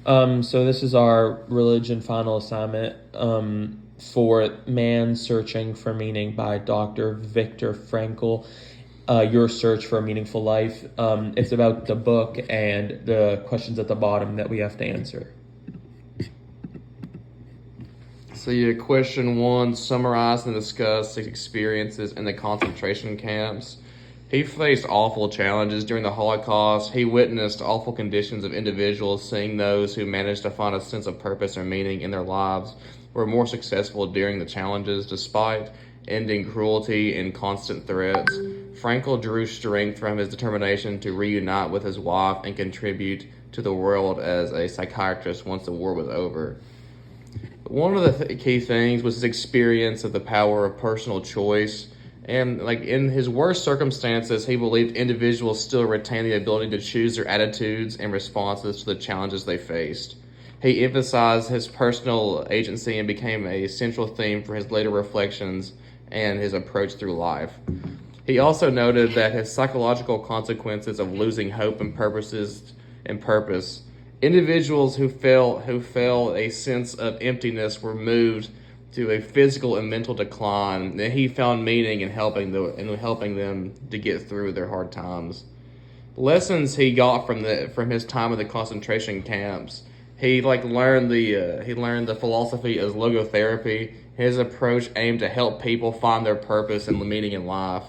So this is our religion final assignment for Man Searching for Meaning by Dr. Viktor Frankl. Your Search for a Meaningful Life. It's about the book and the questions at the bottom that we have to answer. So question 1, summarize and discuss his experiences in the concentration camps. He faced awful challenges during the Holocaust. He witnessed awful conditions of individuals, seeing those who managed to find a sense of purpose or meaning in their lives were more successful during the challenges, despite ending cruelty and constant threats. Frankl drew strength from his determination to reunite with his wife and contribute to the world as a psychiatrist once the war was over. One of the key things was his experience of the power of personal choice. And in his worst circumstances, he believed individuals still retain the ability to choose their attitudes and responses to the challenges they faced. He emphasized his personal agency and became a central theme for his later reflections and his approach through life. He also noted that his psychological consequences of losing hope and purpose. Individuals who felt a sense of emptiness were moved to a physical and mental decline, and he found meaning in helping them to get through their hard times. Lessons he got from his time in the concentration camps. He learned the philosophy of logotherapy. His approach aimed to help people find their purpose and meaning in life.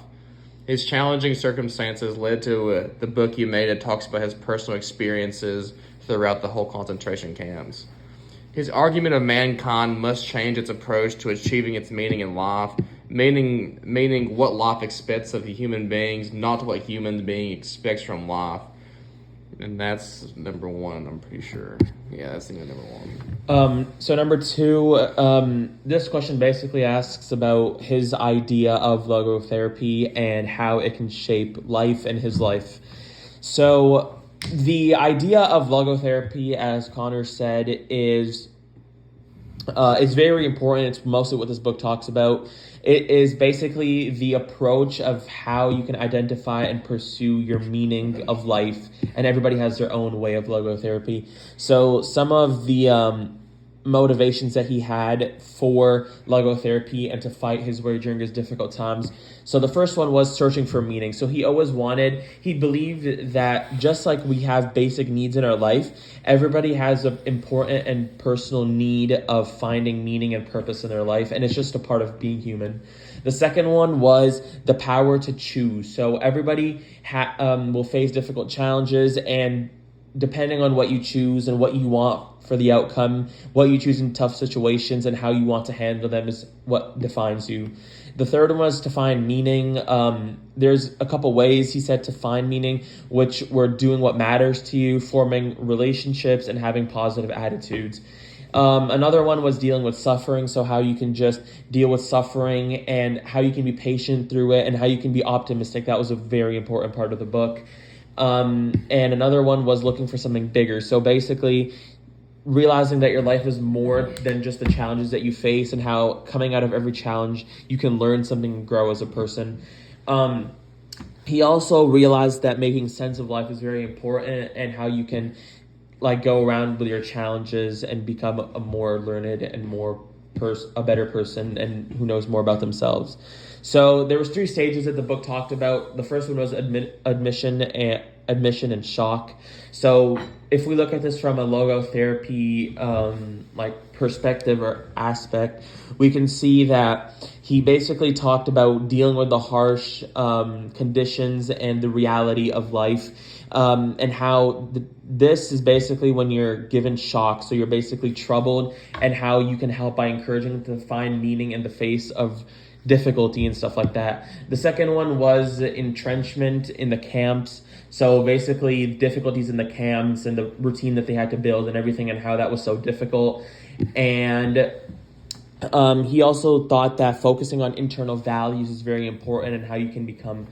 His challenging circumstances led to the book he made. It talks about his personal experiences throughout the whole concentration camps. His argument of mankind must change its approach to achieving its meaning in life, meaning what life expects of the human beings, not what human being expects from life. And that's number 1, I'm pretty sure. Yeah, that's number 1. So number 2, this question basically asks about his idea of logotherapy and how it can shape life and his life. So the idea of logotherapy, as Connor said, is very important. It's mostly what this book talks about. It is basically the approach of how you can identify and pursue your meaning of life, and everybody has their own way of logotherapy. So some of the motivations that he had for logotherapy and to fight his way during his difficult times. So the first one was searching for meaning. So he believed that just like we have basic needs in our life, everybody has an important and personal need of finding meaning and purpose in their life, and it's just a part of being human. The second one was the power to choose. So everybody will face difficult challenges, and depending on what you choose and what you want for the outcome, what you choose in tough situations and how you want to handle them is what defines you. The third one was to find meaning. There's a couple ways, he said, to find meaning, which were doing what matters to you, forming relationships, and having positive attitudes. Another one was dealing with suffering, so how you can just deal with suffering and how you can be patient through it and how you can be optimistic. That was a very important part of the book. And another one was looking for something bigger. So basically realizing that your life is more than just the challenges that you face, and how coming out of every challenge you can learn something and grow as a person. He also realized that making sense of life is very important, and how you can go around with your challenges and become a more learned and a better person, and who knows more about themselves. So there was 3 stages that the book talked about. The first one was admission and shock. So if we look at this from a logotherapy perspective or aspect, we can see that he basically talked about dealing with the harsh conditions and the reality of life, and how this is basically when you're given shock. So you're basically troubled, and how you can help by encouraging them to find meaning in the face of difficulty and stuff like that. The second one was entrenchment in the camps. So basically difficulties in the camps and the routine that they had to build and everything, and how that was so difficult. And he also thought that focusing on internal values is very important, and how you can become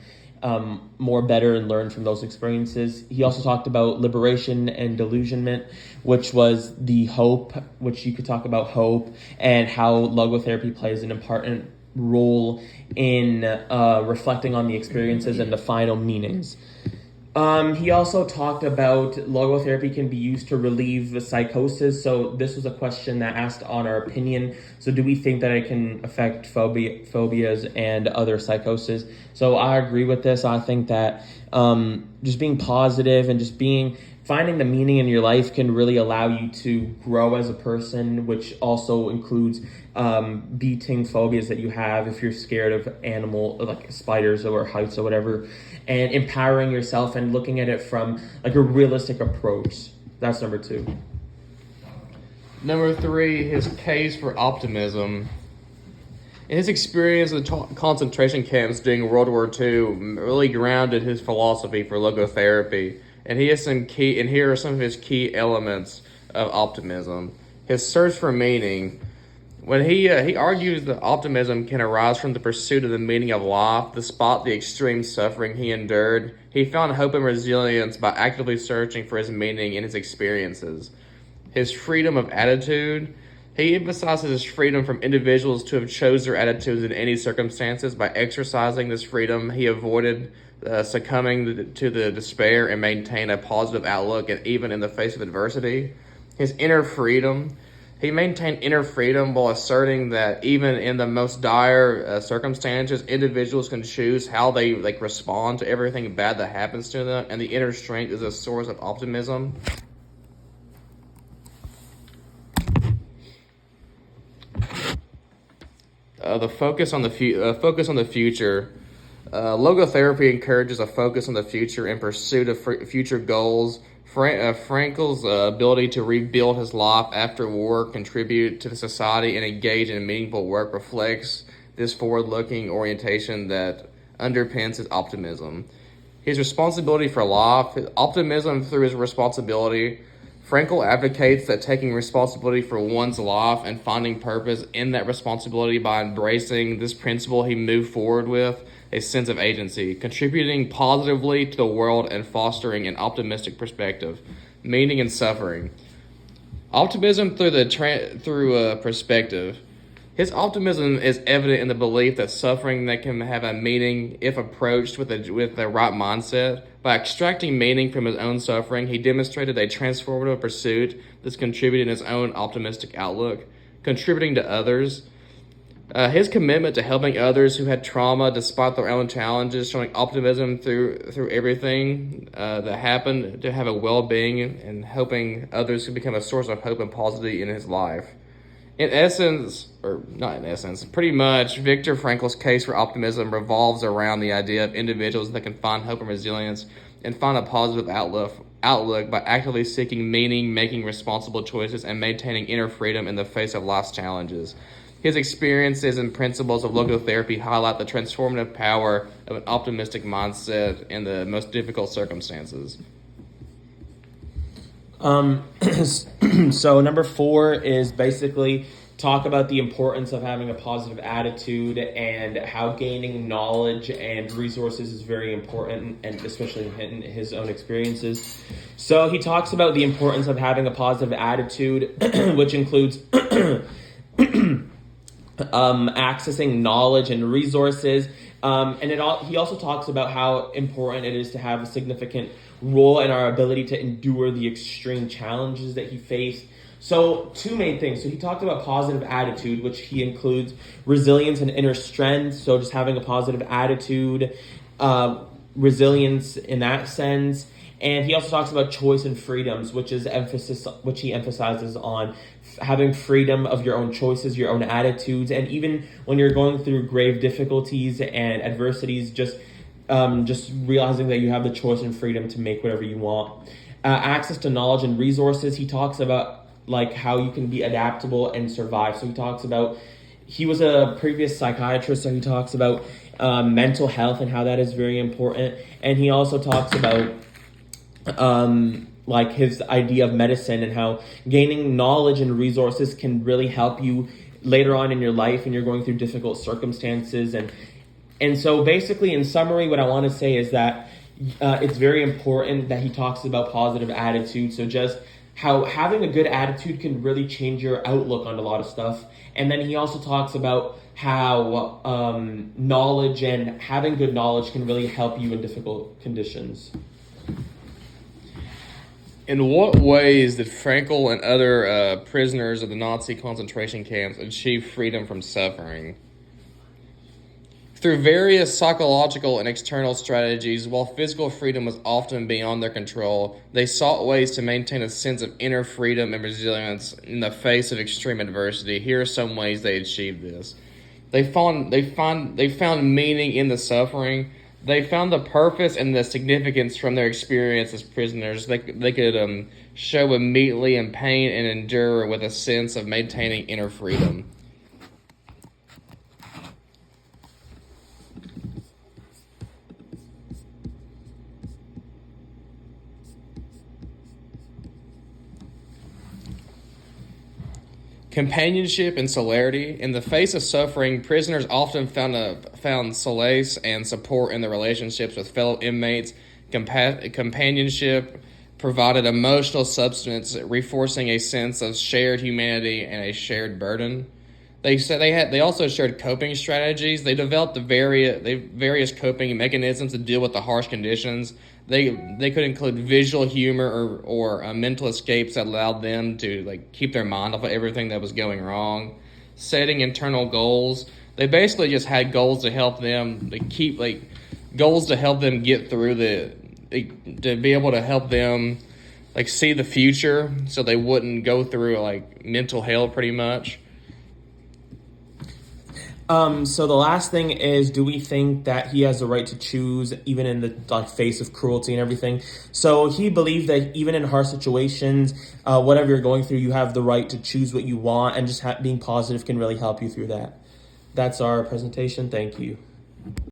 more better and learn from those experiences. He also talked about liberation and delusionment, which was the hope, which you could talk about hope, and how logotherapy plays an important role in reflecting on the experiences and the final meanings. He also talked about logotherapy can be used to relieve the psychosis. So this was a question that asked on our opinion. So do we think that it can affect phobias and other psychoses? So I agree with this. I think that just being positive and just finding the meaning in your life can really allow you to grow as a person, which also includes beating phobias that you have if you're scared of like spiders or heights or whatever, and empowering yourself and looking at it from like a realistic approach. That's number 2. Number 3, his case for optimism. In his experience in the concentration camps during World War II, really grounded his philosophy for logotherapy. And here are some of his key elements of optimism. His search for meaning. When he argues that optimism can arise from the pursuit of the meaning of life, despite the extreme suffering he endured, he found hope and resilience by actively searching for his meaning in his experiences. His freedom of attitude. He emphasizes his freedom from individuals to have chose their attitudes in any circumstances. By exercising this freedom, he avoided succumbing to the despair and maintained a positive outlook, and even in the face of adversity. His inner freedom. He maintained inner freedom while asserting that even in the most dire circumstances, individuals can choose how they respond to everything bad that happens to them, and the inner strength is a source of optimism. The focus on the future. Logotherapy encourages a focus on the future in pursuit of future goals. Frankel's ability to rebuild his life after war, contribute to the society, and engage in meaningful work reflects this forward-looking orientation that underpins his optimism. His responsibility for life, his optimism through his responsibility. Frankel advocates that taking responsibility for one's life and finding purpose in that responsibility. By embracing this principle, he moved forward with a sense of agency, contributing positively to the world and fostering an optimistic perspective. Meaning and suffering. Optimism through perspective. His optimism is evident in the belief that suffering that can have a meaning if approached with the right mindset. By extracting meaning from his own suffering, he demonstrated a transformative pursuit that's contributed his own optimistic outlook. Contributing to others. His commitment to helping others who had trauma despite their own challenges, showing optimism through everything that happened, to have a well-being, and helping others to become a source of hope and positivity in his life. In essence, or not in essence, pretty much, Viktor Frankl's case for optimism revolves around the idea of individuals that can find hope and resilience and find a positive outlook by actively seeking meaning, making responsible choices, and maintaining inner freedom in the face of life's challenges. His experiences and principles of logotherapy highlight the transformative power of an optimistic mindset in the most difficult circumstances. So number 4 is basically talk about the importance of having a positive attitude and how gaining knowledge and resources is very important, and especially in his own experiences. So he talks about the importance of having a positive attitude, which includes accessing knowledge and resources. He also talks about how important it is to have a significant role in our ability to endure the extreme challenges that he faced. So 2 main things. So he talked about positive attitude, which he includes resilience and inner strength. So just having a positive attitude, resilience in that sense. And he also talks about choice and freedoms, which he emphasizes on having freedom of your own choices, your own attitudes, and even when you're going through grave difficulties and adversities, just realizing that you have the choice and freedom to make whatever you want. Access to knowledge and resources. He talks about how you can be adaptable and survive. So he talks about, he was a previous psychiatrist, so he talks about mental health and how that is very important. And he also talks about his idea of medicine and how gaining knowledge and resources can really help you later on in your life and you're going through difficult circumstances. And so basically, in summary, what I want to say is that it's very important that he talks about positive attitude. So just how having a good attitude can really change your outlook on a lot of stuff. And then he also talks about how knowledge and having good knowledge can really help you in difficult conditions. In what ways did Frankel and other prisoners of the Nazi concentration camps achieve freedom from suffering? Through various psychological and external strategies, while physical freedom was often beyond their control, they sought ways to maintain a sense of inner freedom and resilience in the face of extreme adversity. Here are some ways they achieved this. They found meaning in the suffering. They found the purpose and the significance from their experience as prisoners. They could show immediately in pain and endure with a sense of maintaining inner freedom. Companionship and solidarity. In the face of suffering, prisoners often found solace and support in their relationships with fellow inmates. Companionship provided emotional substance, reinforcing a sense of shared humanity and a shared burden. They said they also shared coping strategies. They developed the various coping mechanisms to deal with the harsh conditions. They could include visual humor or mental escapes that allowed them to keep their mind off of everything that was going wrong. Setting internal goals. They basically just had goals to help them goals to help them get through to be able to help them see the future, so they wouldn't go through mental hell pretty much. So the last thing is, do we think that he has the right to choose even in the face of cruelty and everything? So he believed that even in harsh situations, whatever you're going through, you have the right to choose what you want, and just being positive can really help you through that. That's our presentation. Thank you.